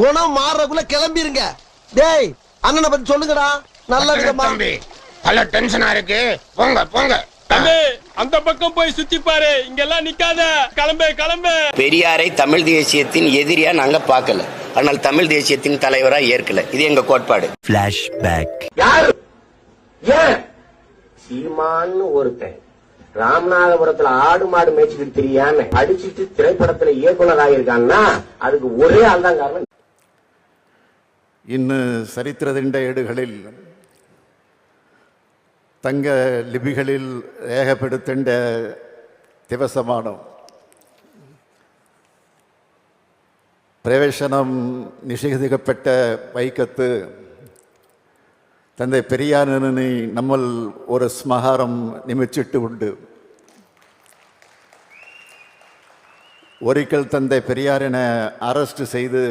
குணம் மாறக்குள்ள கிளம்பிருங்க. டேய் அண்ணனை பத்தி சொல்லுங்கடா. நல்ல விதமா பல டென்ஷனா இருக்கு. போங்க போங்க. அந்த பக்கம் போய் சுத்தி பாரு, இங்கெல்லாம் நிக்காத. கிளம்பு கிளம்பு. பெரியாரை தமிழ் தேசியத்தின் எதிரியா நாங்க பார்க்கல, ஆனால் தமிழ் தேசியத்தின் தலைவரா ஏற்கல. இது எங்க கோட்பாடு. பிளாஷ்பேக். யாரு ஏன் சீமான்னு ஒருத்தன் ராமநாதபுரத்துல ஆடு மாடு மேய்ச்சிட்டு தெரியாம அடிச்சிட்டு திரைப்படத்துல இயக்குனர் ஆகியிருக்கான்னா அதுக்கு ஒரே ஆள் தான் காரணம். ഇന്ന് ചരിത്രത്തിൻ്റെ ഏടുകളിൽ തങ്ക ലിപികളിൽ രേഖപ്പെടുത്തേണ്ട ദിവസമാണ്. പ്രവേശനം നിഷേധിക്കപ്പെട്ട വൈക്കത്ത് തൻ്റെ പെരിയാറിനെ നമ്മൾ ഒരു സ്മാരകം നിയമിച്ചിട്ടുമുണ്ട്. ഒരിക്കൽ തൻ്റെ പെരിയാറിനെ അറസ്റ്റ് ചെയ്ത്